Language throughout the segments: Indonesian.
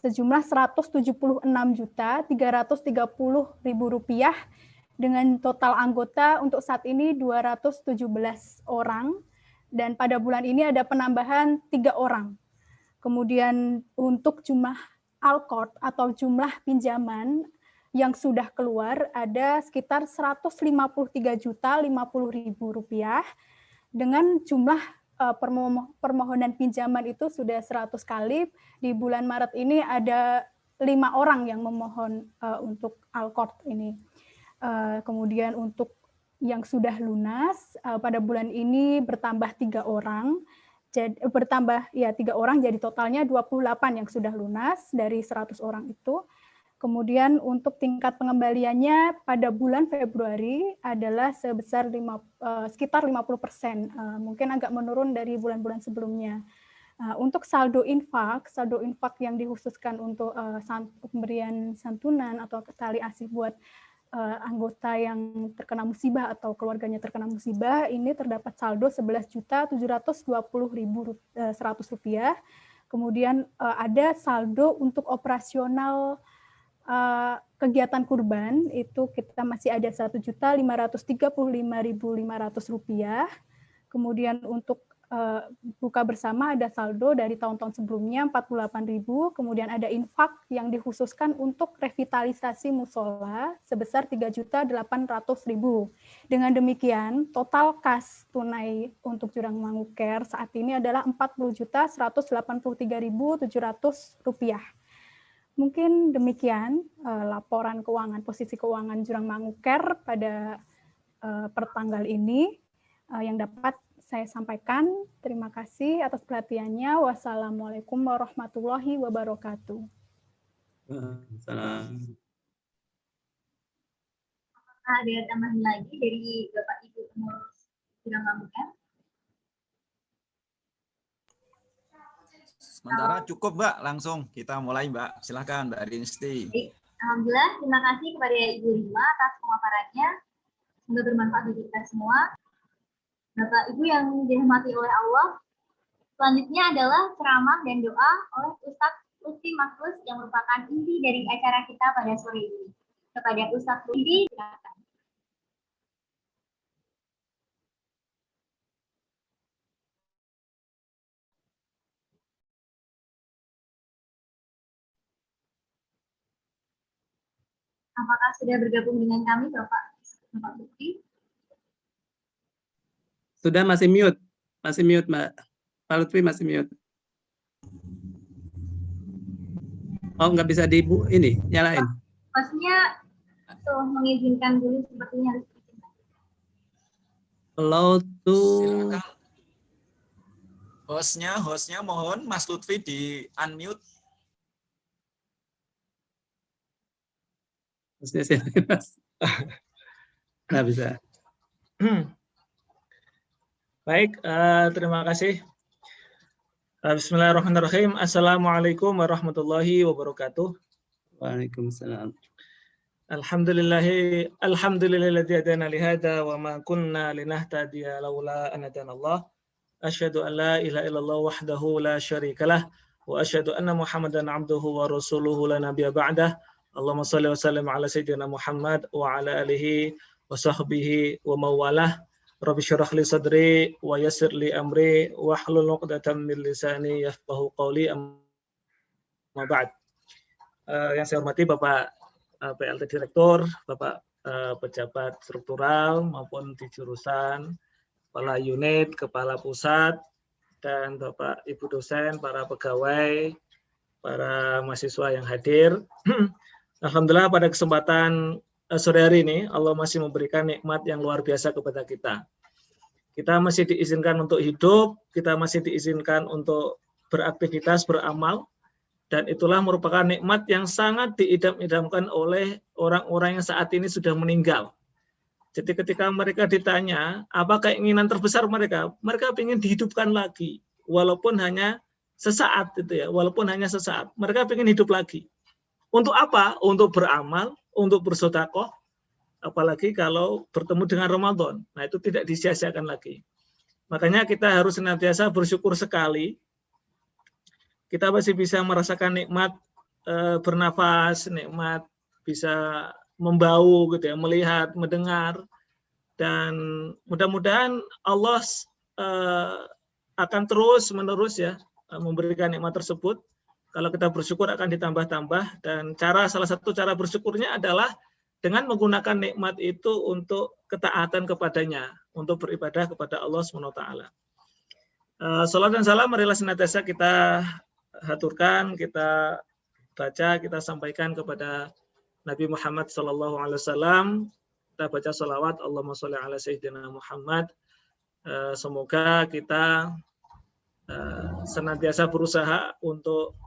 sejumlah Rp176.330.000 dengan total anggota untuk saat ini 217 orang, dan pada bulan ini ada penambahan 3 orang. Kemudian untuk jumlah Alqord atau jumlah pinjaman yang sudah keluar ada sekitar Rp153.050.000 dengan jumlah permohonan pinjaman itu sudah 100 kali. Di bulan Maret ini ada 5 orang yang memohon untuk Alqord ini. Kemudian untuk yang sudah lunas pada bulan ini bertambah 3 orang. Jadi bertambah ya 3 orang, jadi totalnya 28 yang sudah lunas dari 100 orang itu. Kemudian untuk tingkat pengembaliannya pada bulan Februari adalah sebesar sekitar 50%, mungkin agak menurun dari bulan-bulan sebelumnya. Untuk saldo infak yang dikhususkan untuk pemberian santunan atau tali asih buat anggota yang terkena musibah atau keluarganya terkena musibah, ini terdapat saldo Rp11.720.100. Kemudian ada saldo untuk operasional kegiatan kurban, itu kita masih ada Rp1.535.500. Kemudian untuk buka bersama ada saldo dari tahun-tahun sebelumnya Rp48.000, kemudian ada infak yang dikhususkan untuk revitalisasi musola sebesar Rp3.800.000. Dengan demikian, total kas tunai untuk Jurangmangu Care saat ini adalah Rp40.183.700. Mungkin demikian laporan keuangan, posisi keuangan Jurangmangu Care pada pertanggal ini yang dapat saya sampaikan. Terima kasih atas perhatiannya. Wassalamualaikum warahmatullahi wabarakatuh. Salam. Ada tambahan lagi dari Bapak Ibu pengurus Jurangmangu Care? Sementara cukup, Mbak. Langsung kita mulai, Mbak. Silakan, Mbak Rinsti. Alhamdulillah, terima kasih kepada Ibu Rima atas pemaparannya. Semoga bermanfaat bagi kita semua. Bapak Ibu yang dirahmati oleh Allah, selanjutnya adalah ceramah dan doa oleh Ustadz Lutfi Mahfuz yang merupakan inti dari acara kita pada sore ini. Kepada Ustadz Lutfi, silakan. Apakah sudah bergabung dengan kami, Bapak Lutfi? Sudah, masih mute, Mbak. Pak Lutfi masih mute. Oh, nggak bisa ini nyalain. Maksudnya tuh mengizinkan dulu sepertinya harus diizinkan. Allow to. Silakan. Hostnya mohon Mas Lutfi di unmute. Hostnya silakan, Mas. Nggak bisa. Baik, terima kasih. Bismillahirrahmanirrahim. Assalamualaikum warahmatullahi wabarakatuh. Waalaikumsalam. Alhamdulillahilladzi hadana li hadza wa ma kunna linahtadiya laula an hadana Allah. Asyhadu an la ilaha illallah wahdahu la syarikalah wa asyhadu anna Muhammadan abduhu wa rasuluhu la nabiyya ba'dah. Allahumma shalli wa sallim ala sayyidina Muhammad wa ala alihi wa sahbihi wa mawalah. Rabbi syrah li sadri wa yassir li amri wa hlul 'uqdatam min lisani yafqahu qawli, amma ba'd. Yang saya hormati Bapak PLT Direktur, Bapak pejabat struktural maupun di jurusan, kepala unit, kepala pusat, dan Bapak Ibu dosen, para pegawai, para mahasiswa yang hadir. Alhamdulillah pada kesempatan sore hari ini Allah masih memberikan nikmat yang luar biasa kepada kita. Kita masih diizinkan untuk hidup, kita masih diizinkan untuk beraktivitas, beramal, dan itulah merupakan nikmat yang sangat diidam-idamkan oleh orang-orang yang saat ini sudah meninggal. Jadi ketika mereka ditanya apa keinginan terbesar mereka, mereka ingin dihidupkan lagi, walaupun hanya sesaat itu ya, walaupun hanya sesaat, mereka ingin hidup lagi. Untuk apa? Untuk beramal, untuk bersedekah, apalagi kalau bertemu dengan Ramadan. Nah, itu tidak disia-siakan lagi. Makanya kita harus senantiasa bersyukur sekali. Kita masih bisa merasakan nikmat bernafas, nikmat bisa membau gitu ya, melihat, mendengar, dan mudah-mudahan Allah akan terus menerus ya memberikan nikmat tersebut. Kalau kita bersyukur akan ditambah-tambah, dan salah satu cara bersyukurnya adalah dengan menggunakan nikmat itu untuk ketaatan kepadanya, untuk beribadah kepada Allah SWT. Salat dan salam marilah senantiasa kita haturkan, kita baca, kita sampaikan kepada Nabi Muhammad SAW. Kita baca salawat, Allahumma sholli ala Sayyidina Muhammad. Semoga kita senantiasa berusaha untuk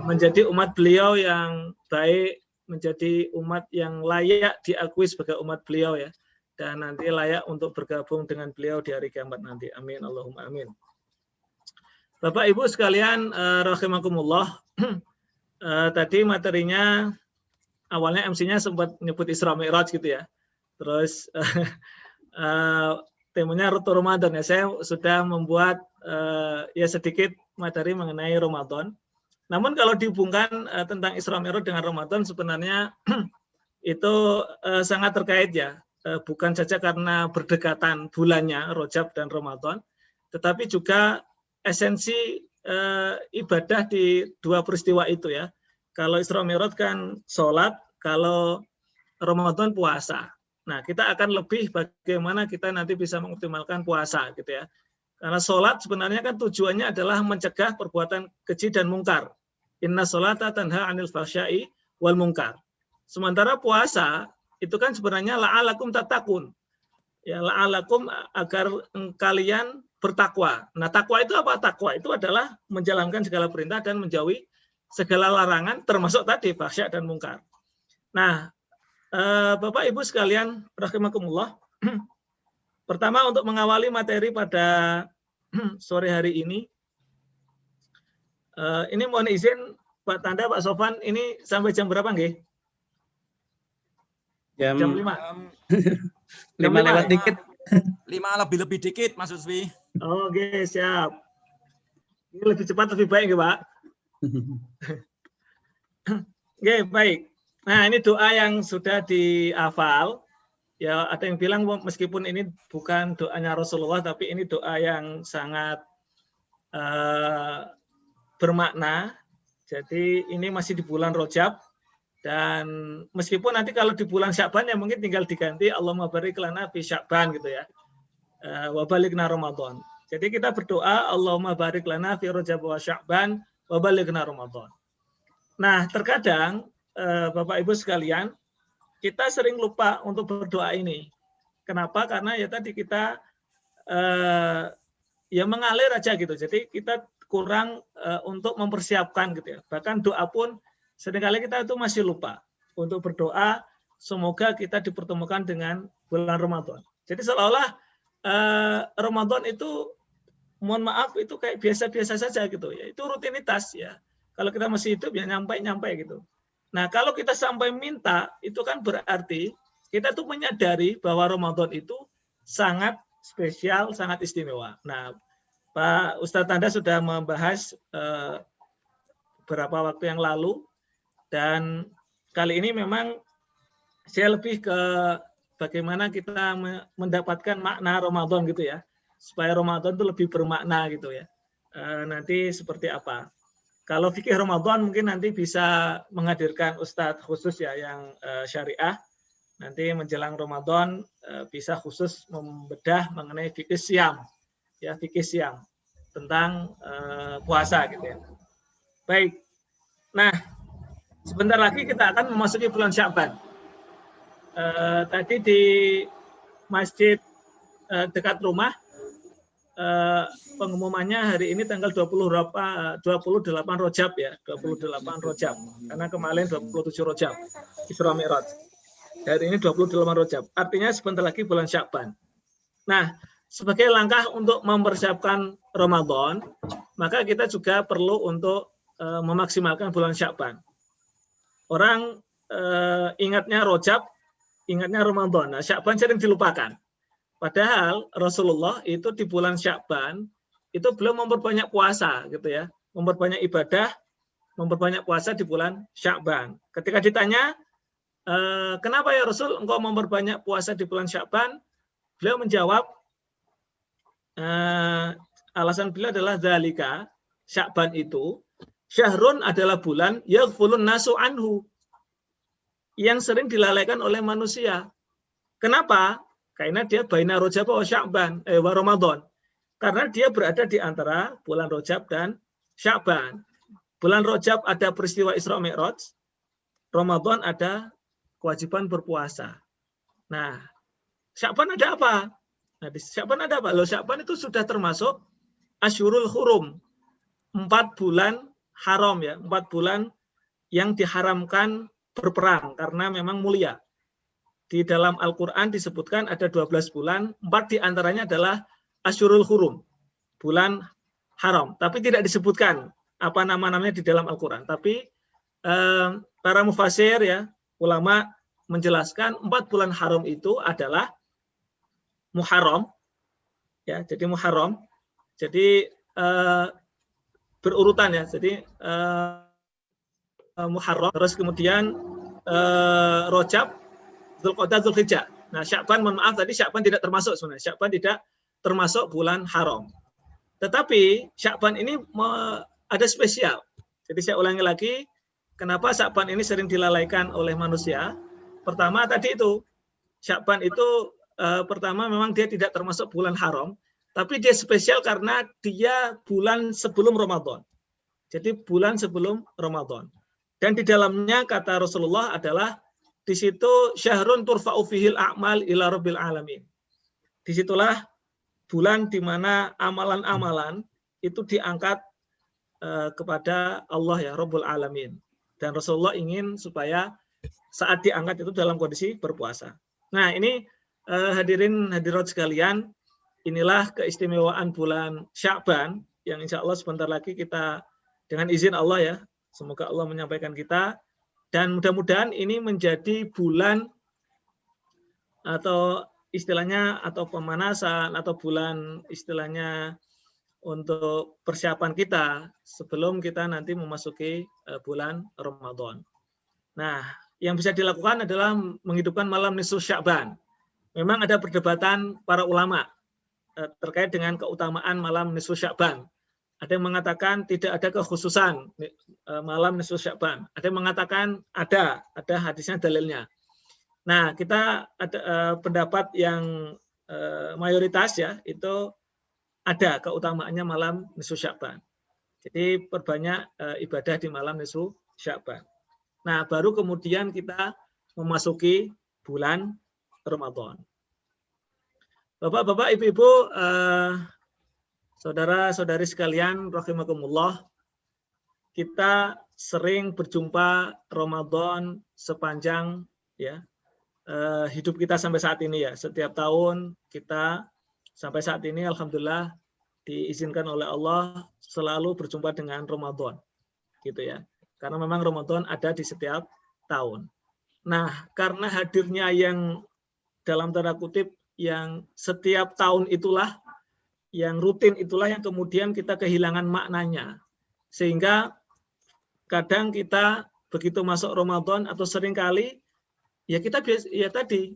menjadi umat beliau yang baik, menjadi umat yang layak diakui sebagai umat beliau ya, dan nanti layak untuk bergabung dengan beliau di hari kiamat nanti. Amin, Allahumma amin. Bapak Ibu sekalian rahimakumullah, tadi materinya awalnya MC-nya sempat nyebut Isra Mi'raj gitu ya, terus temanya Ratu Ramadan ya, saya sudah membuat ya sedikit materi mengenai Ramadan. Namun kalau dihubungkan tentang Isra Mi'raj dengan Ramadan sebenarnya itu sangat terkait ya, bukan saja karena berdekatan bulannya Rajab dan Ramadan, tetapi juga esensi ibadah di dua peristiwa itu ya. Kalau Isra Mi'raj kan sholat, kalau Ramadan puasa. Nah, kita akan lebih bagaimana kita nanti bisa mengoptimalkan puasa gitu ya. Karena sholat sebenarnya kan tujuannya adalah mencegah perbuatan keji dan mungkar. Inna sholata tanha 'anil fahsya'i wal munkar. Sementara puasa itu kan sebenarnya la'alakum tattaqun. Ya, la'alakum agar kalian bertakwa. Nah, takwa itu apa? Takwa itu adalah menjalankan segala perintah dan menjauhi segala larangan, termasuk tadi fahsya dan mungkar. Nah, Bapak Ibu sekalian rahimakumullah. Pertama, untuk mengawali materi pada sore hari ini mohon izin Pak Tanda, Pak Sofan, ini sampai jam berapa nggih? Jam 5. 5 lewat dikit. 5 lebih dikit Mas Uswi. Oke, siap. Ini lebih cepat lebih baik nggih, Pak? Oke, baik. Nah, ini doa yang sudah dihafal. Ya, ada yang bilang meskipun ini bukan doanya Rasulullah, tapi ini doa yang sangat bermakna. Jadi ini masih di bulan Rajab, dan meskipun nanti kalau di bulan Sya'ban ya mungkin tinggal diganti Allahumma barik lana fi Sya'ban gitu ya. Wa balighna Ramadan. Jadi kita berdoa Allahumma barik lana fi Rajab wa Sya'ban wa balighna Ramadan. Nah, terkadang Bapak Ibu sekalian, kita sering lupa untuk berdoa ini. Kenapa? Karena ya tadi kita ya mengalir aja gitu. Jadi kita kurang untuk mempersiapkan gitu ya. Bahkan doa pun seringkali kita itu masih lupa untuk berdoa semoga kita dipertemukan dengan bulan Ramadan. Jadi seolah-olah Ramadan itu mohon maaf itu kayak biasa-biasa saja gitu ya. Itu rutinitas ya. Kalau kita masih hidup ya nyampe gitu. Nah, kalau kita sampai minta itu kan berarti kita tuh menyadari bahwa Ramadan itu sangat spesial, sangat istimewa. Nah, Pak Ustadz Tanda sudah membahas beberapa waktu yang lalu, dan kali ini memang saya lebih ke bagaimana kita mendapatkan makna Ramadan gitu ya, supaya Ramadan itu lebih bermakna gitu ya. Nanti seperti apa? Kalau fikih Ramadan mungkin nanti bisa menghadirkan Ustadz khusus ya yang syariah. Nanti menjelang Ramadan bisa khusus membedah mengenai fikih siam. Ya, fikih siam tentang puasa gitu ya. Baik. Nah, sebentar lagi kita akan memasuki bulan Sya'ban. Tadi di masjid dekat rumah pengumumannya hari ini tanggal 28 Rajab ya, 28 Rajab. Karena kemarin 27 Rajab Isra Mi'raj. Hari ini 28 Rajab. Artinya sebentar lagi bulan Sya'ban. Nah, sebagai langkah untuk mempersiapkan Ramadan, maka kita juga perlu untuk memaksimalkan bulan Sya'ban. Orang ingatnya Rajab, ingatnya Ramadan. Nah, Sya'ban sering dilupakan. Padahal Rasulullah itu di bulan Sya'ban itu belum memperbanyak puasa gitu ya, memperbanyak ibadah, memperbanyak puasa di bulan Sya'ban. Ketika ditanya, kenapa ya Rasul engkau memperbanyak puasa di bulan Sya'ban? Beliau menjawab, alasan beliau adalah dzalika, Sya'ban itu, syahrun adalah bulan yaghfulun nasu anhu, yang sering dilalaikan oleh manusia. Kenapa? Karena dia baina Rajab wa Sya'ban, wa Ramadan. Karena dia berada di antara bulan Rajab dan Sya'ban. Bulan Rajab ada peristiwa Isra Mi'raj, Ramadan ada kewajiban berpuasa. Nah, Sya'ban ada apa? Nah, di Sya'ban ada apa? Loh, Sya'ban itu sudah termasuk Asyurul Hurum. 4 bulan haram ya, 4 bulan yang diharamkan berperang karena memang mulia. Di dalam Al-Quran disebutkan ada 12 bulan, 4 diantaranya adalah Asyurul Hurum, bulan haram. Tapi tidak disebutkan apa nama-namanya di dalam Al-Quran. Tapi para mufasir ya, ulama menjelaskan 4 bulan haram itu adalah Muharram, ya, jadi Muharram, jadi berurutan ya, jadi Muharram, terus kemudian Rajab, Dzulqa'dah, Dzulhijjah. Nah, Sya'ban, mohon maaf tadi Sya'ban tidak termasuk sebenarnya. Sya'ban tidak termasuk bulan haram. Tetapi Sya'ban ini ada spesial. Jadi saya ulangi lagi, kenapa Sya'ban ini sering dilalaikan oleh manusia? Pertama tadi itu, Sya'ban itu pertama memang dia tidak termasuk bulan haram, tapi dia spesial karena dia bulan sebelum Ramadan. Jadi bulan sebelum Ramadan. Dan di dalamnya kata Rasulullah adalah di situ syahrun turfa'u fihil a'mal ila rabbil alamin. Disitulah bulan di mana amalan-amalan itu diangkat kepada Allah ya Rabbul Alamin. Dan Rasulullah ingin supaya saat diangkat itu dalam kondisi berpuasa. Nah, ini hadirin hadirat sekalian, inilah keistimewaan bulan Sya'ban yang insya Allah sebentar lagi kita dengan izin Allah ya, semoga Allah menyampaikan kita. Dan mudah-mudahan ini menjadi bulan atau istilahnya atau pemanasan atau bulan istilahnya untuk persiapan kita sebelum kita nanti memasuki bulan Ramadan. Nah, yang bisa dilakukan adalah menghidupkan malam nisfu Sya'ban. Memang ada perdebatan para ulama terkait dengan keutamaan malam nisfu Sya'ban. Ada yang mengatakan tidak ada kekhususan malam nisfu Sya'ban. Ada yang mengatakan ada hadisnya dalilnya. Nah, kita ada pendapat yang mayoritas ya, itu ada keutamaannya malam nisfu Sya'ban. Jadi perbanyak ibadah di malam nisfu Sya'ban. Nah, baru kemudian kita memasuki bulan Ramadan. Bapak-bapak, ibu-ibu, saudara-saudari sekalian, rahimakumullah, kita sering berjumpa Ramadan sepanjang ya hidup kita sampai saat ini ya. Setiap tahun kita sampai saat ini alhamdulillah diizinkan oleh Allah selalu berjumpa dengan Ramadan. Gitu ya. Karena memang Ramadan ada di setiap tahun. Nah, karena hadirnya yang dalam tanda kutip yang setiap tahun itulah, yang rutin itulah yang kemudian kita kehilangan maknanya. Sehingga kadang kita begitu masuk Ramadan atau seringkali ya kita ya tadi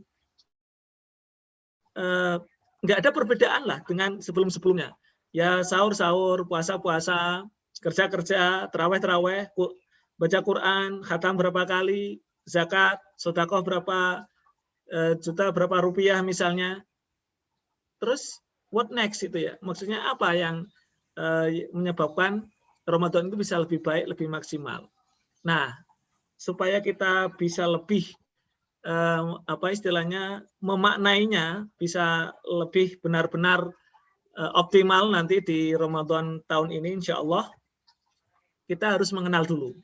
nggak ada perbedaan lah dengan sebelum-sebelumnya. Ya sahur-sahur, puasa-puasa, kerja-kerja, terawih-terawih, baca Quran, khatam berapa kali, zakat, sedekah berapa juta, berapa rupiah misalnya. Terus what next itu ya? Maksudnya apa yang menyebabkan Ramadan itu bisa lebih baik, lebih maksimal. Nah, supaya kita bisa lebih apa istilahnya memaknainya, bisa lebih benar-benar optimal nanti di Ramadan tahun ini insya Allah, kita harus mengenal dulu.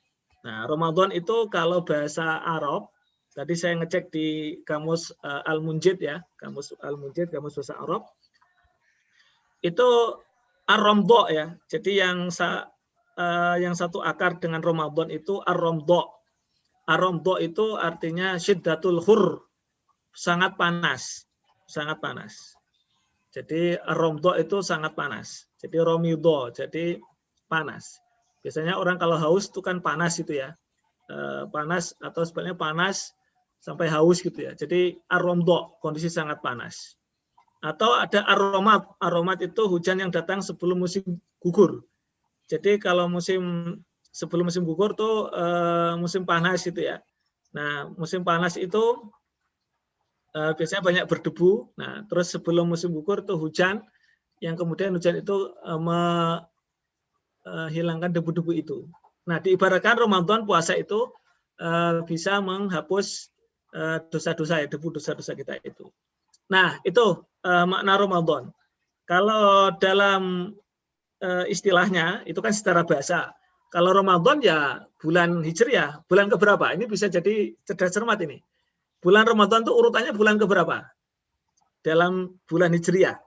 Nah, Ramadan itu kalau bahasa Arab, tadi saya ngecek di kamus Al-Munjid ya, kamus Al-Munjid, kamus bahasa Arab, itu ar-ramdha ya. Jadi yang satu akar dengan Ramadan itu ar-ramdha. Ar-ramdha itu artinya syiddatul hur, sangat panas, sangat panas. Jadi ar-ramdha itu sangat panas. Jadi romidho, jadi panas. Biasanya orang kalau haus itu kan panas itu ya. Panas atau sebenarnya panas sampai haus gitu ya. Jadi ar-ramdha, kondisi sangat panas. Atau ada ar-ramat. Ar-ramat itu hujan yang datang sebelum musim gugur. Jadi kalau sebelum musim gugur tuh musim panas itu ya. Nah, musim panas itu biasanya banyak berdebu. Nah, terus sebelum musim gugur tuh hujan, yang kemudian hujan itu menghilangkan debu-debu itu. Nah, diibaratkan Ramadan puasa itu bisa menghapus dosa-dosa ya, debu dosa-dosa kita itu. Nah, itu makna Ramadan. Kalau dalam istilahnya itu kan secara bahasa. Kalau Ramadan ya bulan Hijriah, bulan keberapa? Ini bisa jadi cerdas cermat ini. Bulan Ramadan itu urutannya bulan keberapa? Dalam bulan Hijriah.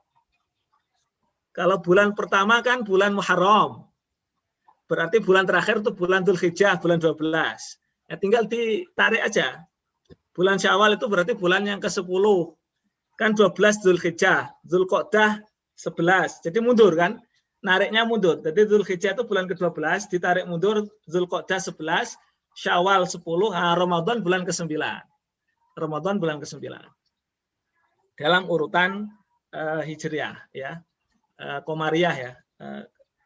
Kalau bulan pertama kan bulan Muharram. Berarti bulan terakhir itu bulan Dzulhijjah, bulan 12. Ya, tinggal ditarik aja. Bulan Syawal itu berarti bulan yang ke-10. Kan 12 Dzulhijjah, Dzulqa'dah 11. Jadi mundur kan? Nariknya mundur. Jadi Dzulhijjah itu bulan ke-12, ditarik mundur Dzulqa'dah 11, Syawal 10, Ramadan bulan ke-9. Ramadan bulan ke-9. Dalam urutan Hijriah ya. Komariah ya.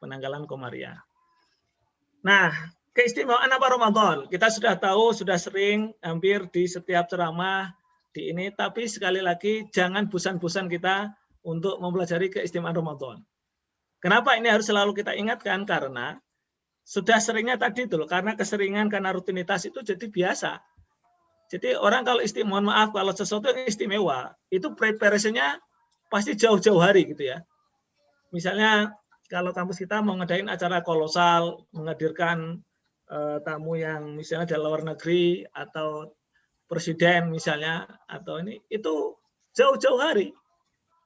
Penanggalan Komariah. Nah, keistimewaan apa Ramadan? Kita sudah tahu, sudah sering hampir di setiap ceramah di ini, tapi sekali lagi jangan bosan-bosan kita untuk mempelajari keistimewaan Ramadan. Kenapa ini harus selalu kita ingatkan? Karena sudah seringnya tadi itu loh, karena keseringan, karena rutinitas itu jadi biasa. Jadi orang kalau mohon maaf, kalau sesuatu yang istimewa, itu preparasinya pasti jauh-jauh hari gitu ya. Misalnya kalau kampus kita mau ngadain acara kolosal, menghadirkan tamu yang misalnya dari luar negeri atau presiden misalnya, atau ini, itu jauh-jauh hari.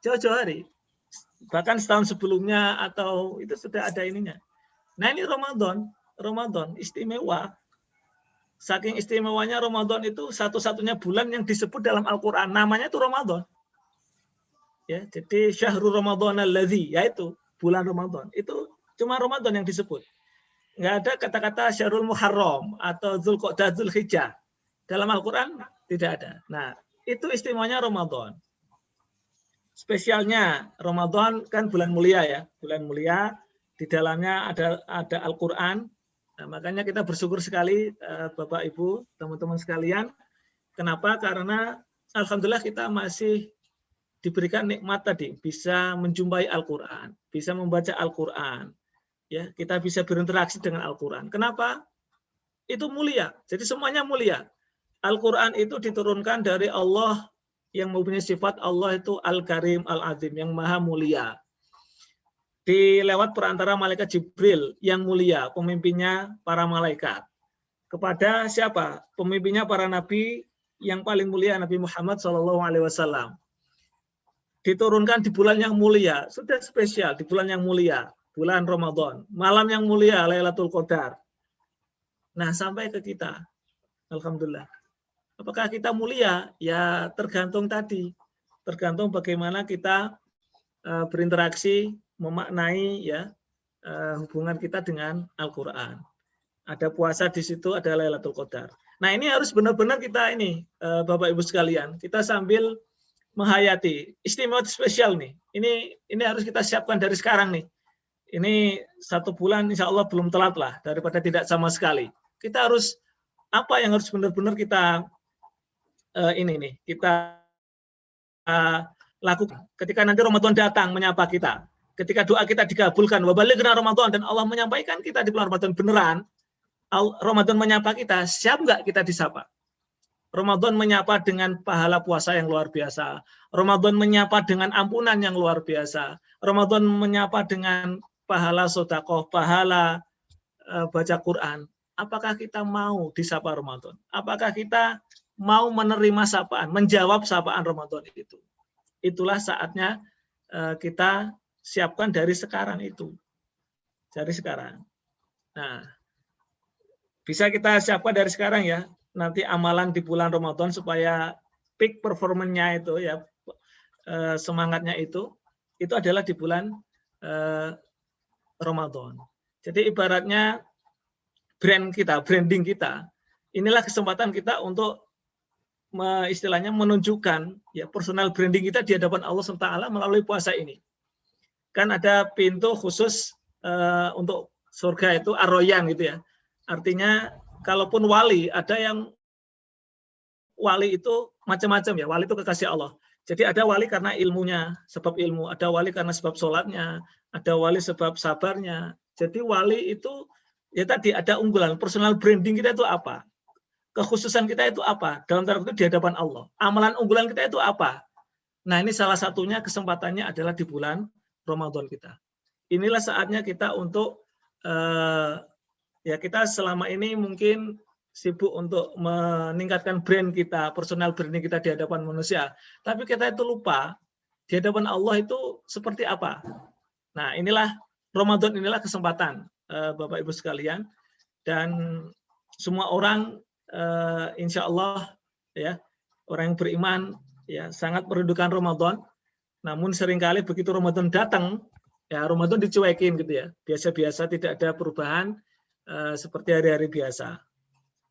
Jauh-jauh hari. Bahkan setahun sebelumnya atau itu sudah ada ininya. Nah ini Ramadan istimewa. Saking istimewanya Ramadan itu satu-satunya bulan yang disebut dalam Al-Quran. Namanya itu Ramadan. Ya, jadi Syahrul Ramadan alladzi, yaitu bulan Ramadan. Itu cuma Ramadan yang disebut. Nggak ada kata-kata Syahrul Muharram atau Dzulqa'dah, Dzulhijjah. Dalam Al-Quran tidak ada. Nah, itu istimewanya Ramadan. Spesialnya Ramadan kan bulan mulia ya. Bulan mulia, di dalamnya ada Al-Quran. Nah, makanya kita bersyukur sekali Bapak Ibu, teman-teman sekalian. Kenapa? Karena alhamdulillah kita masih diberikan nikmat tadi, bisa menjumpai Al-Quran, bisa membaca Al-Quran. Ya, kita bisa berinteraksi dengan Al-Quran. Kenapa? Itu mulia. Jadi semuanya mulia. Al-Quran itu diturunkan dari Allah yang mempunyai sifat Allah itu Al-Karim, Al-Azim, yang maha mulia. Lewat perantara malaikat Jibril yang mulia, pemimpinnya para malaikat. Kepada siapa? Pemimpinnya para nabi yang paling mulia, Nabi Muhammad SAW. Diturunkan di bulan yang mulia, sudah spesial di bulan yang mulia, bulan Ramadan. Malam yang mulia, Lailatul Qadar. Nah, sampai ke kita. Alhamdulillah. Apakah kita mulia? Ya tergantung tadi. Tergantung bagaimana kita berinteraksi, memaknai ya hubungan kita dengan Al-Quran. Ada puasa di situ, ada Lailatul Qadar. Nah ini harus benar-benar kita ini Bapak Ibu sekalian, kita sambil menghayati istimewa spesial nih. Ini harus kita siapkan dari sekarang nih. Ini 1 bulan insya Allah belum telat lah daripada tidak sama sekali. Kita harus apa yang harus benar-benar kita kita lakukan. Ketika nanti Ramadan datang menyapa kita. Ketika doa kita dikabulkan, wabalighna Ramadan, dan Allah menyampaikan kita di bulan Ramadan beneran, Ramadan menyapa kita, siap nggak kita disapa? Ramadan menyapa dengan pahala puasa yang luar biasa. Ramadan menyapa dengan ampunan yang luar biasa. Ramadan menyapa dengan pahala sedekah, pahala baca Quran. Apakah kita mau disapa Ramadan? Apakah kita mau menerima sapaan, menjawab sapaan Ramadan itu? Itulah saatnya kita siapkan dari sekarang itu. Dari sekarang. Nah, bisa kita siapkan dari sekarang ya. Nanti amalan di bulan Ramadan supaya peak performanya itu ya, semangatnya itu adalah di bulan Ramadan. Jadi ibaratnya branding kita. Inilah kesempatan kita untuk istilahnya menunjukkan ya personal branding kita di hadapan Allah SWT melalui puasa ini. Kan ada pintu khusus untuk surga itu ar-royan gitu ya. Artinya kalaupun wali, ada yang wali itu macam-macam ya. Wali itu kekasih Allah. Jadi ada wali karena ilmunya, sebab ilmu. Ada wali karena sebab sholatnya. Ada wali sebab sabarnya. Jadi wali itu ya tadi ada unggulan. Personal branding kita itu apa? Kekhususan kita itu apa? Dalam tanda kutip di hadapan Allah. Amalan unggulan kita itu apa? Nah ini salah satunya kesempatannya adalah di bulan Ramadan kita. Inilah saatnya kita untuk ya kita selama ini mungkin sibuk untuk meningkatkan brand kita, personal branding kita di hadapan manusia. Tapi kita itu lupa di hadapan Allah itu seperti apa. Nah inilah Ramadan, inilah kesempatan Bapak Ibu sekalian, dan semua orang insya Allah ya, orang yang beriman ya sangat merindukan Ramadan. Namun seringkali begitu Ramadan datang, ya Ramadan dicuekin gitu ya, biasa-biasa, tidak ada perubahan seperti hari-hari biasa.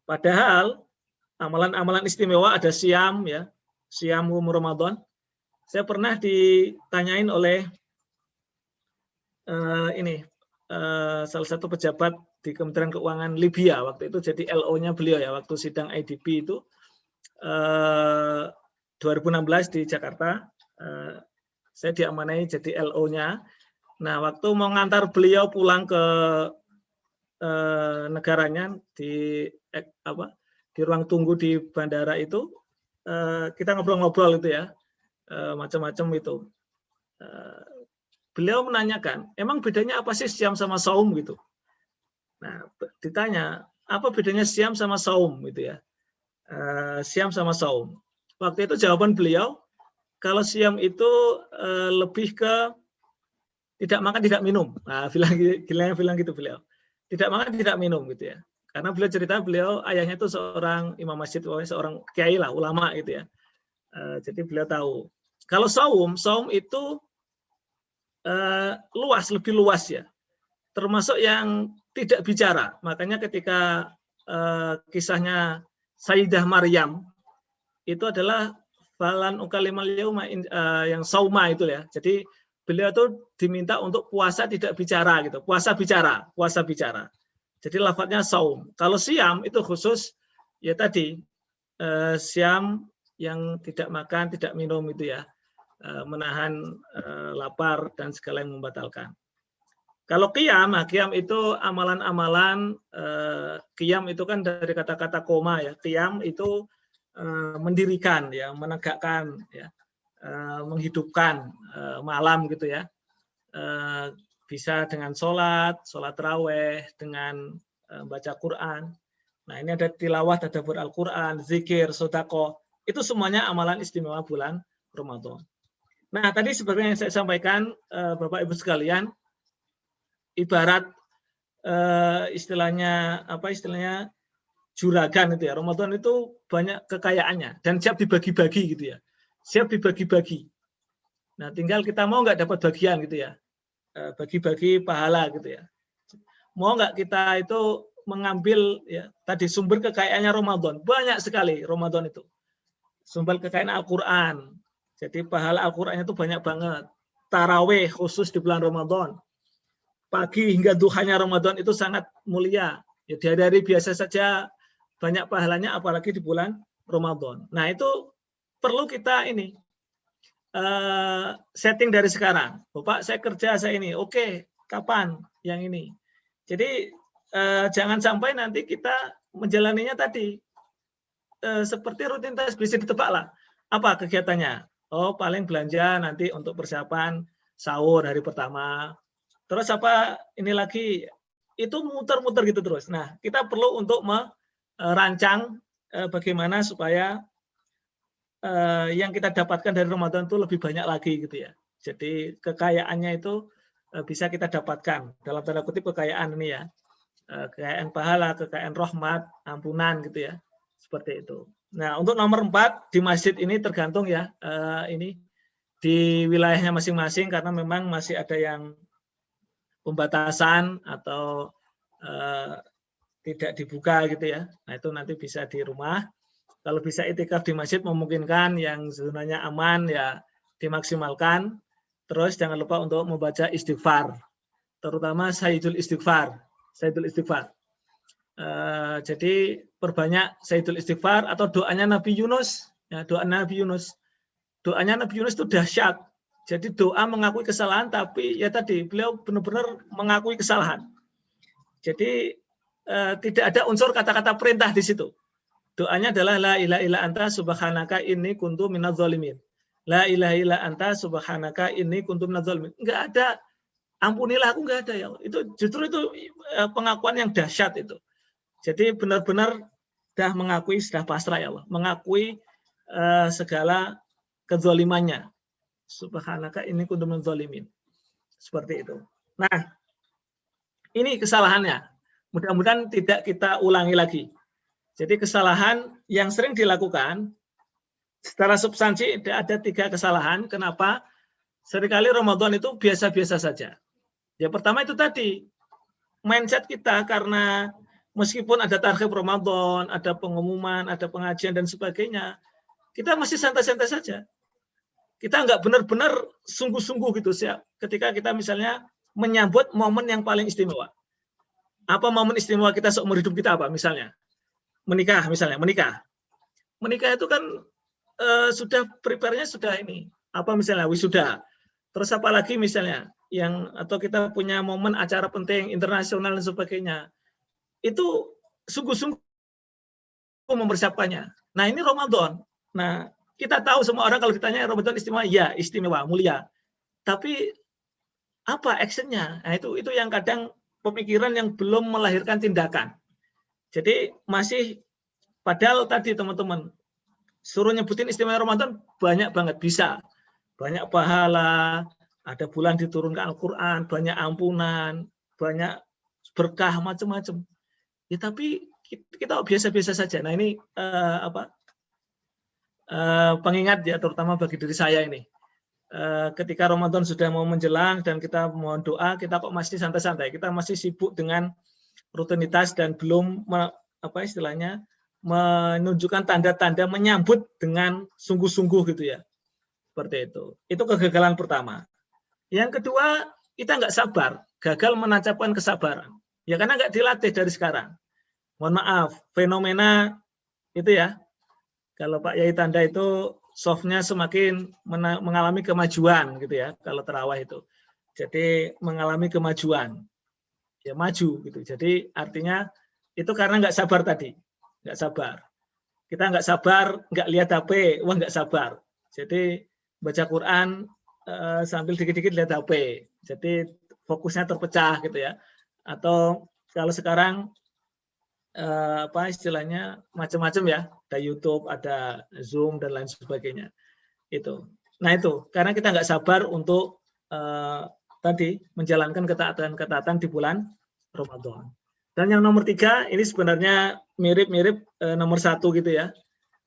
Padahal amalan-amalan istimewa ada siam ya, siam Ramadan. Saya pernah ditanyain oleh salah satu pejabat di Kementerian Keuangan Libya waktu itu, jadi LO-nya beliau ya waktu sidang IDB itu 2016 di Jakarta. Saya diamanai jadi LO-nya. Nah, waktu mau ngantar beliau pulang ke negaranya di ruang tunggu di bandara itu, kita ngobrol-ngobrol itu ya, macam-macam itu. Beliau menanyakan, emang bedanya apa sih siam sama saum gitu? Nah, ditanya, apa bedanya siam sama saum gitu ya? Siam sama saum. Waktu itu jawaban beliau, kalau siam itu lebih ke tidak makan, tidak minum. Nah, bilang gitu beliau. Tidak makan, tidak minum gitu ya. Karena beliau cerita, beliau ayahnya itu seorang imam masjid, seorang kiai lah, ulama gitu ya. Jadi beliau tahu. Kalau saum itu luas, lebih luas ya. Termasuk yang tidak bicara. Makanya ketika kisahnya Sayyidah Maryam itu adalah falan ukalimal yauma yang sauma itu ya. Jadi beliau itu diminta untuk puasa tidak bicara gitu. Puasa bicara. Jadi lafadznya saum. Kalau siam itu khusus ya tadi siam yang tidak makan, tidak minum itu ya. Menahan lapar dan segala yang membatalkan. Kalau qiyam, qiyam itu amalan-amalan, qiyam itu kan dari kata-kata koma ya. Qiyam itu mendirikan ya, menegakkan ya, menghidupkan malam gitu ya. Bisa dengan sholat taraweh, dengan baca Quran. Nah ini ada tilawah, tadabbur Al-Quran, zikir, sedekah. Itu semuanya amalan istimewa bulan Ramadan. Nah, tadi seperti yang saya sampaikan, Bapak Ibu sekalian, ibarat istilahnya juragan itu ya. Ramadan itu banyak kekayaannya dan siap dibagi-bagi gitu ya. Siap dibagi-bagi. Nah, tinggal kita mau nggak dapat bagian gitu ya. Bagi-bagi pahala gitu ya. Mau nggak kita itu mengambil ya tadi sumber kekayaannya Ramadan. Banyak sekali Ramadan itu. Sumber kekayaan Al-Quran. Jadi pahala Al-Qurannya itu banyak banget. Taraweh khusus di bulan Ramadan. Pagi hingga duhanya Ramadan itu sangat mulia. Ya, di hari-hari biasa saja banyak pahalanya, apalagi di bulan Ramadan. Nah itu perlu kita ini setting dari sekarang. Bapak saya kerja saya ini, oke, kapan yang ini? Jadi jangan sampai nanti kita menjalaninya tadi seperti rutinitas bisa ditebak lah. Apa kegiatannya? Oh paling belanja nanti untuk persiapan sahur hari pertama. Terus apa ini lagi? Itu muter-muter gitu terus. Nah kita perlu untuk merancang bagaimana supaya yang kita dapatkan dari Ramadan itu lebih banyak lagi gitu ya. Jadi kekayaannya itu bisa kita dapatkan dalam tanda kutip kekayaan ini ya. Kekayaan pahala, kekayaan rahmat, ampunan gitu ya. Seperti itu. Nah, untuk nomor 4 di masjid ini tergantung ya, ini di wilayahnya masing-masing karena memang masih ada yang pembatasan atau tidak dibuka gitu ya. Nah itu nanti bisa di rumah. Kalau bisa itikaf di masjid memungkinkan, yang sebenarnya aman ya dimaksimalkan. Terus jangan lupa untuk membaca istighfar, terutama Sayyidul Istighfar. Sayyidul Istighfar. Jadi perbanyak Sayyidul Istighfar atau doanya Nabi Yunus. Ya, doa Nabi Yunus. Doanya Nabi Yunus itu dahsyat. Jadi doa mengakui kesalahan, tapi ya tadi beliau benar-benar mengakui kesalahan. Jadi tidak ada unsur kata-kata perintah di situ. Doanya adalah la ilaha illa anta subhanaka inni kuntu minadz zalimin. La ilaha illa anta subhanaka inni kuntu minadz zalimin. Enggak ada ampunilah aku, enggak ada ya. Itu justru itu pengakuan yang dahsyat itu. Jadi benar-benar dah mengakui, sudah pasrah ya Allah, mengakui segala kezalimannya. Subhanaka inni kuntu minadz zalimin. Seperti itu. Nah, ini kesalahannya. Mudah-mudahan tidak kita ulangi lagi. Jadi kesalahan yang sering dilakukan secara substansi ada 3 kesalahan. Kenapa? Seringkali Ramadan itu biasa-biasa saja. Ya pertama itu tadi, mindset kita karena meskipun ada tarhib Ramadan, ada pengumuman, ada pengajian dan sebagainya, kita masih santai-santai saja. Kita nggak benar-benar sungguh-sungguh gitu siap. Ketika kita misalnya menyambut momen yang paling istimewa. Apa momen istimewa kita seumur hidup kita apa misalnya? Menikah misalnya, menikah itu kan sudah prepare-nya sudah ini apa misalnya wisuda, terus apa lagi misalnya yang atau kita punya momen acara penting internasional dan sebagainya, itu sungguh-sungguh mempersiapkannya. Nah ini Ramadan, nah kita tahu semua orang kalau ditanya Ramadan istimewa, ya istimewa, mulia, tapi apa actionnya? Nah itu yang kadang pemikiran yang belum melahirkan tindakan. Jadi masih, padahal tadi teman-teman, suruh nyebutin istimewa Ramadan banyak banget bisa. Banyak pahala, ada bulan diturunkan Al-Quran, banyak ampunan, banyak berkah, macam-macam. Ya tapi kita biasa-biasa saja. Nah ini pengingat ya, terutama bagi diri saya ini. Ketika Ramadan sudah mau menjelang dan kita mohon doa, kita kok masih santai-santai. Kita masih sibuk dengan rutinitas dan belum istilahnya menunjukkan tanda-tanda menyambut dengan sungguh-sungguh gitu ya. Seperti itu. Itu kegagalan pertama. Yang kedua, kita nggak sabar, gagal menancapkan kesabaran. Ya karena nggak dilatih dari sekarang. Mohon maaf, fenomena itu ya. Kalau Pak Yai Tanda itu softnya semakin mengalami kemajuan gitu ya. Kalau terawih itu. Jadi mengalami kemajuan. Ya maju gitu. Jadi artinya itu karena nggak sabar tadi, nggak sabar. Kita nggak sabar, nggak lihat HP, wah nggak sabar. Jadi baca Quran sambil dikit-dikit lihat HP. Jadi fokusnya terpecah gitu ya. Atau kalau sekarang istilahnya macam-macam ya, ada YouTube, ada Zoom dan lain sebagainya. Itu. Nah itu karena kita nggak sabar untuk tadi menjalankan ketaatan di bulan Ramadan. Dan yang nomor 3 ini sebenarnya mirip-mirip nomor 1 gitu ya,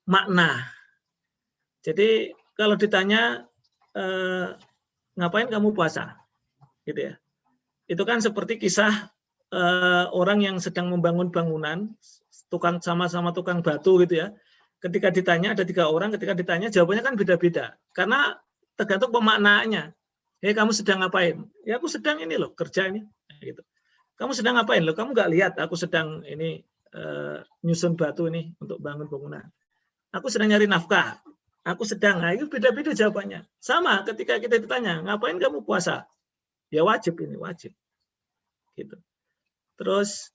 makna. Jadi kalau ditanya ngapain kamu puasa, gitu ya? Itu kan seperti kisah orang yang sedang membangun bangunan, sama-sama tukang batu gitu ya. Ketika ditanya ada 3 orang, ketika ditanya jawabannya kan beda-beda, karena tergantung pemaknaannya. Kamu sedang ngapain? Ya aku sedang ini loh kerja ini. Gitu. Kamu sedang ngapain loh? Kamu nggak lihat aku sedang ini nyusun batu ini untuk bangun bangunan. Aku sedang nyari nafkah. Aku sedang. Nah itu beda-beda jawabannya. Sama ketika kita ditanya ngapain kamu puasa? Ya wajib ini wajib. Gitu. Terus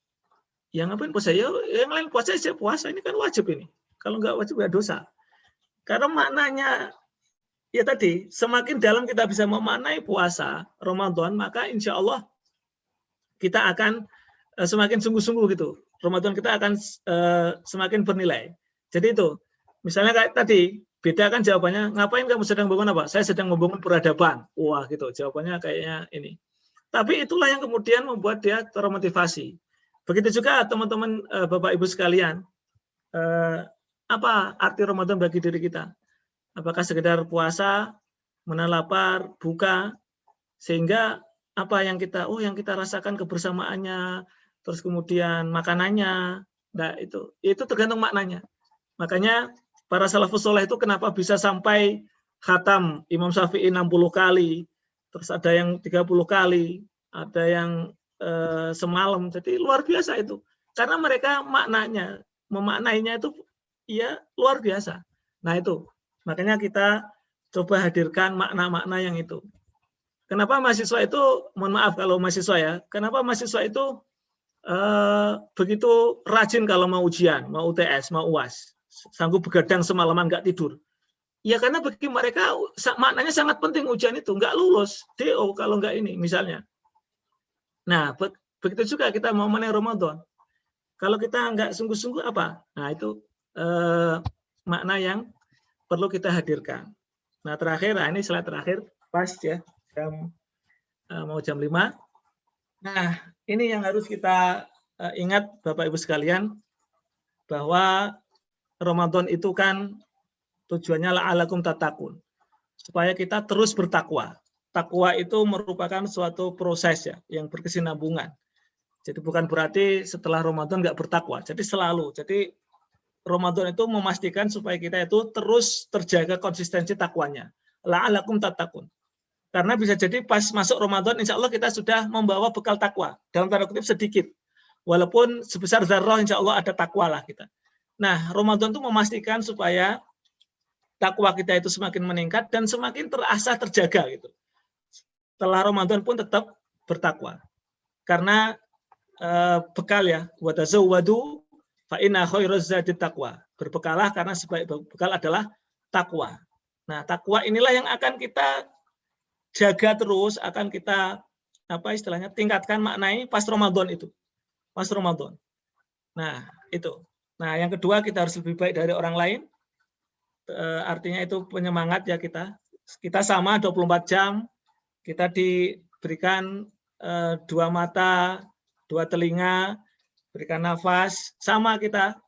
yang ngapain puasa? Ya yang lain puasa saya puasa ini kan wajib ini. Kalau nggak wajib nggak dosa. Karena maknanya ya tadi, semakin dalam kita bisa memaknai puasa Ramadan, maka insya Allah kita akan semakin sungguh-sungguh gitu. Ramadan kita akan semakin bernilai. Jadi itu, misalnya kayak tadi, beda kan jawabannya, ngapain kamu sedang membangun apa? Saya sedang membangun peradaban. Wah gitu, jawabannya kayaknya ini. Tapi itulah yang kemudian membuat dia termotivasi. Begitu juga teman-teman Bapak Ibu sekalian, apa arti Ramadan bagi diri kita? Apakah sekedar puasa, menahan lapar, buka, sehingga apa yang kita rasakan kebersamaannya, terus kemudian makanannya. Nah, itu tergantung maknanya. Makanya para salafus soleh itu kenapa bisa sampai khatam Imam Syafi'i 60 kali, terus ada yang 30 kali, ada yang semalam. Jadi luar biasa itu. Karena mereka memaknainya itu ya luar biasa. Nah itu, makanya kita coba hadirkan makna-makna yang itu. Kenapa mahasiswa itu, mohon maaf kalau mahasiswa ya, kenapa mahasiswa itu begitu rajin kalau mau ujian, mau UTS, mau UAS, sanggup begadang semalaman nggak tidur? Ya karena bagi mereka maknanya sangat penting ujian itu, nggak lulus, DO kalau nggak ini misalnya. Nah, begitu juga kita mau mengenai Ramadan. Kalau kita nggak sungguh-sungguh apa? Nah itu makna yang perlu kita hadirkan. Nah terakhir, ini slide terakhir, pas ya, mau jam 5. Nah ini yang harus kita ingat Bapak Ibu sekalian, bahwa Ramadan itu kan tujuannya la'alakum tattaqun, supaya kita terus bertakwa. Takwa itu merupakan suatu proses ya, yang berkesinambungan. Jadi bukan berarti setelah Ramadan nggak bertakwa. Jadi selalu. Jadi Ramadan itu memastikan supaya kita itu terus terjaga konsistensi takwanya. La'alakum tattaqun. Karena bisa jadi pas masuk Ramadan, insya Allah kita sudah membawa bekal takwa. Dalam tanda kutip sedikit. Walaupun sebesar zarrah, insya Allah ada takwa lah kita. Nah, Ramadan itu memastikan supaya takwa kita itu semakin meningkat dan semakin terasa terjaga gitu. Setelah Ramadan pun tetap bertakwa. Karena bekal ya, wa tazawwadu fa inna khairaz zadi taqwa. Berbekalah karena sebaik bekal adalah takwa. Nah, takwa inilah yang akan kita jaga terus, akan kita tingkatkan maknai pas Ramadan itu. Pas Ramadan. Nah, itu. Nah, yang kedua kita harus lebih baik dari orang lain. Artinya itu penyemangat ya kita. Kita sama 24 jam, kita diberikan 2 mata, 2 telinga, berikan nafas, sama kita.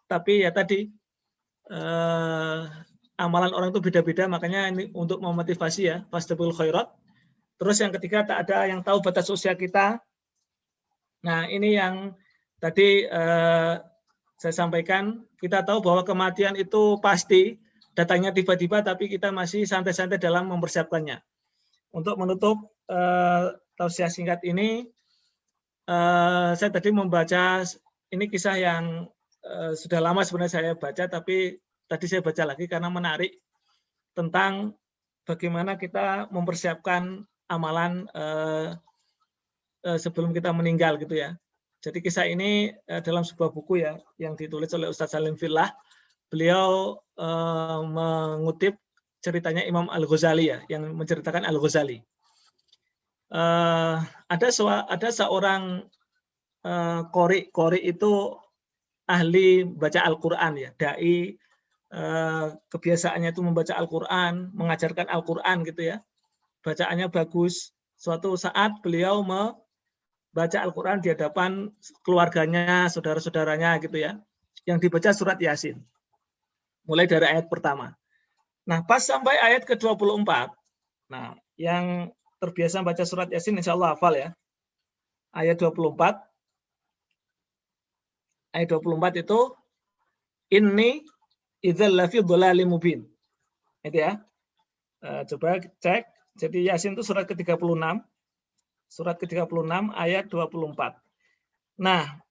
Tapi ya tadi, amalan orang itu beda-beda, makanya ini untuk memotivasi ya, fastabiqul khairat. Terus yang ketiga, tak ada yang tahu batas usia kita. Nah ini yang tadi saya sampaikan, kita tahu bahwa kematian itu pasti, datangnya tiba-tiba, tapi kita masih santai-santai dalam mempersiapkannya. Untuk menutup tausiah singkat ini, saya tadi membaca, ini kisah yang sudah lama sebenarnya saya baca, tapi tadi saya baca lagi karena menarik tentang bagaimana kita mempersiapkan amalan sebelum kita meninggal gitu ya. Jadi kisah ini dalam sebuah buku ya yang ditulis oleh Ustadz Salim Fillah. Beliau mengutip ceritanya Imam Al-Ghazali ya, yang menceritakan Al-Ghazali. Ada seorang qori itu ahli baca Al-Quran ya, dai, kebiasaannya itu membaca Al-Quran, mengajarkan Al-Quran gitu ya, bacaannya bagus. Suatu saat beliau membaca Al-Quran di hadapan keluarganya, saudara-saudaranya gitu ya, yang dibaca surat Yasin, mulai dari ayat pertama. Nah pas sampai ayat ke-24, nah yang terbiasa baca surat Yasin insya Allah hafal ya, ayat 24. Ayat 24 itu, inni idzal lafi dhalalim mubin. Itu ya. Coba cek. Jadi Yasin itu surat ke-36. Surat ke-36 ayat 24. Nah,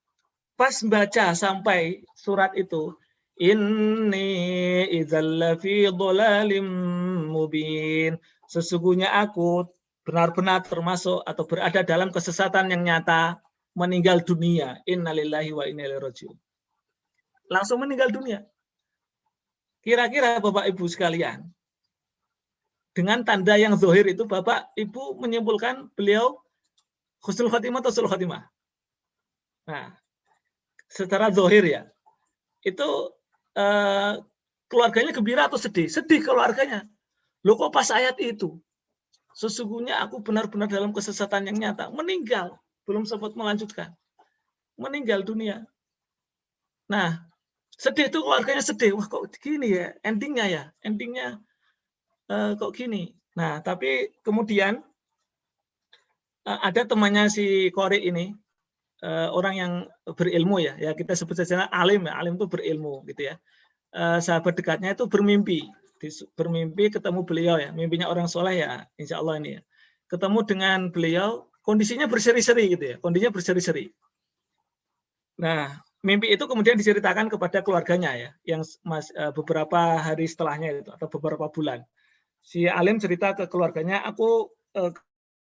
pas baca sampai surat itu, inni idzal lafi dhalalim mubin. Sesungguhnya aku benar-benar termasuk atau berada dalam kesesatan yang nyata, meninggal dunia. Innalillahi wa inna ilaihi raji'un. Langsung meninggal dunia. Kira-kira Bapak Ibu sekalian, dengan tanda yang zahir itu Bapak Ibu menyimpulkan beliau husnul khotimah atau sul khotimah? Nah, secara zahir ya, itu keluarganya gembira atau sedih? Sedih keluarganya. Loh kok pas ayat itu? Sesungguhnya aku benar-benar dalam kesesatan yang nyata, meninggal. Belum sempat melanjutkan, meninggal dunia. Nah, sedih itu keluarganya sedih. Wah kok gini ya, endingnya kok gini. Nah, tapi kemudian ada temannya si qori ini, orang yang berilmu ya, kita sebut saja alim ya, alim itu berilmu gitu ya. Sahabat dekatnya itu bermimpi ketemu beliau ya, mimpinya orang soleh ya, insya Allah ini ya. Ketemu dengan beliau, kondisinya berseri-seri gitu ya, kondisinya berseri-seri. Nah, mimpi itu kemudian diceritakan kepada keluarganya ya, yang beberapa hari setelahnya itu atau beberapa bulan. Si alim cerita ke keluarganya, aku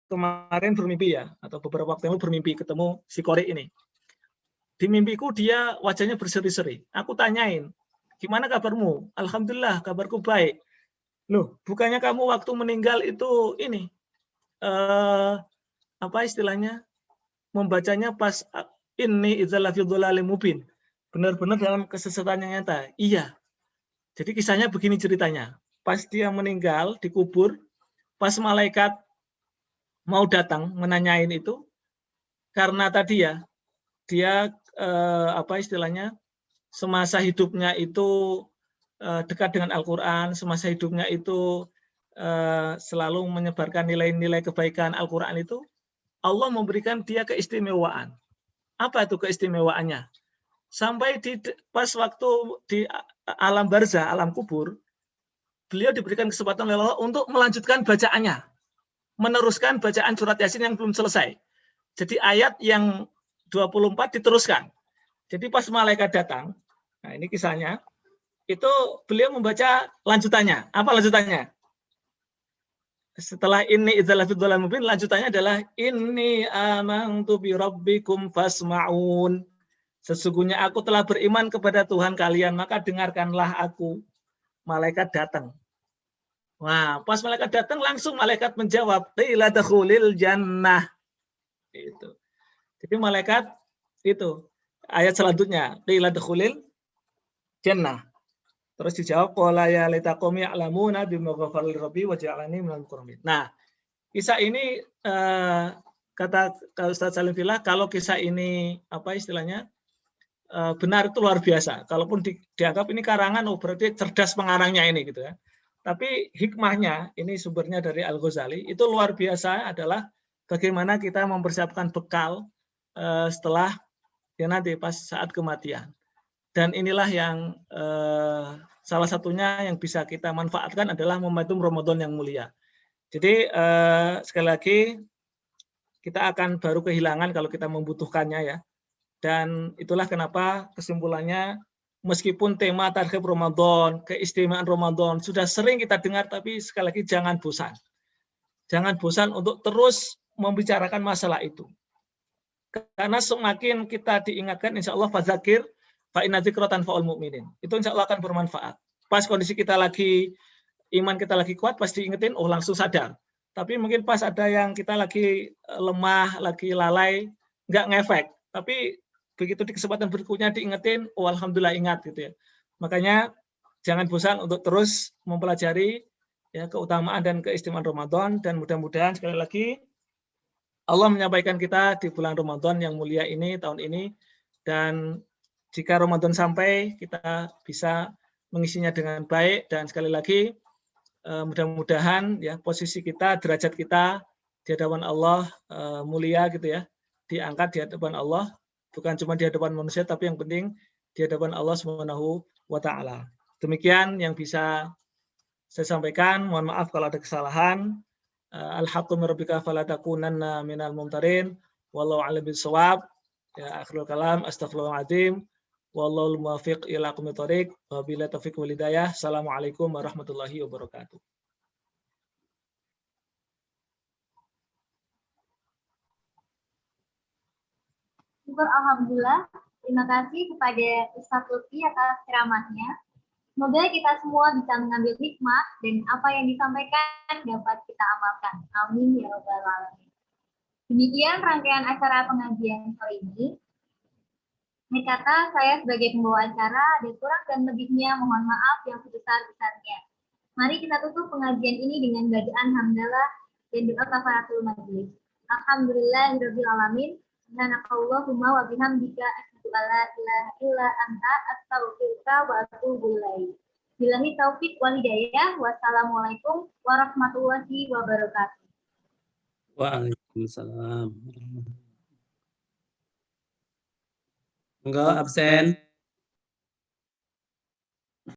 kemarin bermimpi ya, atau beberapa waktu lalu bermimpi ketemu si Qori ini. Di mimpiku dia wajahnya berseri-seri. Aku tanyain, gimana kabarmu? Alhamdulillah, kabarku baik. Loh, bukannya kamu waktu meninggal itu ini, apa istilahnya, membacanya pas ini idzal lafi dhalalim mubin. Benar-benar dalam kesesatan yang nyata. Iya. Jadi kisahnya begini ceritanya. Pas dia meninggal, dikubur, pas malaikat mau datang menanyain itu, karena tadi ya, dia apa istilahnya, semasa hidupnya itu dekat dengan Al-Quran, semasa hidupnya itu selalu menyebarkan nilai-nilai kebaikan Al-Quran itu, Allah memberikan dia keistimewaan. Apa itu keistimewaannya? Sampai pas waktu di alam barzah, alam kubur, beliau diberikan kesempatan oleh Allah untuk melanjutkan bacaannya, meneruskan bacaan surat Yasin yang belum selesai. Jadi ayat yang 24 diteruskan. Jadi pas malaikat datang, nah ini kisahnya, itu beliau membaca lanjutannya. Apa lanjutannya? Setelah ini idzal lafi dhalalin mubin, lanjutannya adalah inni amantu bi rabbikum fasma'un. Sesungguhnya aku telah beriman kepada Tuhan kalian, maka dengarkanlah aku. Malaikat datang. Wah, pas malaikat datang langsung malaikat menjawab, qila dakhulil jannah. Itu. Jadi malaikat itu ayat selanjutnya, qila dakhulil jannah. Terus dijawab, qala ya laita qaumi ya'lamuna bima ghafara li rabbi wa ja'alani minal mukarramin. Nah, kisah ini kata Ustaz Salim Fillah, kalau kisah ini apa istilahnya benar itu luar biasa. Kalaupun dianggap ini karangan, oh berarti cerdas pengarangnya ini gitu ya. Tapi hikmahnya, ini sumbernya dari Al-Ghazali, itu luar biasa adalah bagaimana kita mempersiapkan bekal setelah ya nanti pas saat kematian. Dan inilah yang salah satunya yang bisa kita manfaatkan adalah momentum Ramadan yang mulia. Jadi sekali lagi kita akan baru kehilangan kalau kita membutuhkannya ya. Dan itulah kenapa kesimpulannya meskipun tema targhib Ramadan, keistimewaan Ramadan sudah sering kita dengar, tapi sekali lagi jangan bosan. Jangan bosan untuk terus membicarakan masalah itu. Karena semakin kita diingatkan, insya Allah fadzakir fa inna dzikra tanfa'ul mu'minin. Itu insya Allah akan bermanfaat. Pas kondisi kita lagi, iman kita lagi kuat, pasti ingetin, oh langsung sadar. Tapi mungkin pas ada yang kita lagi lemah, lagi lalai, nggak ngefek. Tapi begitu di kesempatan berikutnya diingetin, oh alhamdulillah ingat gitu ya. Makanya jangan bosan untuk terus mempelajari ya keutamaan dan keistimewaan Ramadan, dan mudah-mudahan sekali lagi Allah menyampaikan kita di bulan Ramadan yang mulia ini tahun ini, dan jika Ramadan sampai kita bisa mengisinya dengan baik, dan sekali lagi mudah-mudahan ya posisi kita, derajat kita di hadapan Allah mulia gitu ya, diangkat di hadapan Allah. Bukan cuma di hadapan manusia, tapi yang penting di hadapan Allah Subhanahu wa Ta'ala. Demikian yang bisa saya sampaikan. Mohon maaf kalau ada kesalahan. Al-haqqu min rabbika fala takunanna minal mumtarin. Wallahu a'lam bishawab. Ya akhirul kalam, astaghfirullahaladzim. Wallahu muwaffiq ila aqwamit thoriq. Wabillahi taufiq wal hidayah. Assalamualaikum warahmatullahi wabarakatuh. Syukur Alhamdulillah. Terima kasih kepada Ustaz Lutfi atas ceramahnya. Semoga kita semua bisa mengambil hikmah dan apa yang disampaikan dapat kita amalkan. Amin ya rabbal alamin. Demikian rangkaian acara pengajian kali ini. Akhir kata, saya sebagai pembawa acara ada kurang dan lebihnya mohon maaf yang sebesar-besarnya. Mari kita tutup pengajian ini dengan bacaan hamdalah dan doa kafaratul majelis. Alhamdulillahirabbil alamin. Subhanakallahumma wa bihamdika asyhadu an la ilaha illa anta astaghfiruka wa atubu ilaik. Billahi taufik wal hidayah. Wassalamualaikum warahmatullahi wabarakatuh. Waalaikumsalam. Enggak, absen.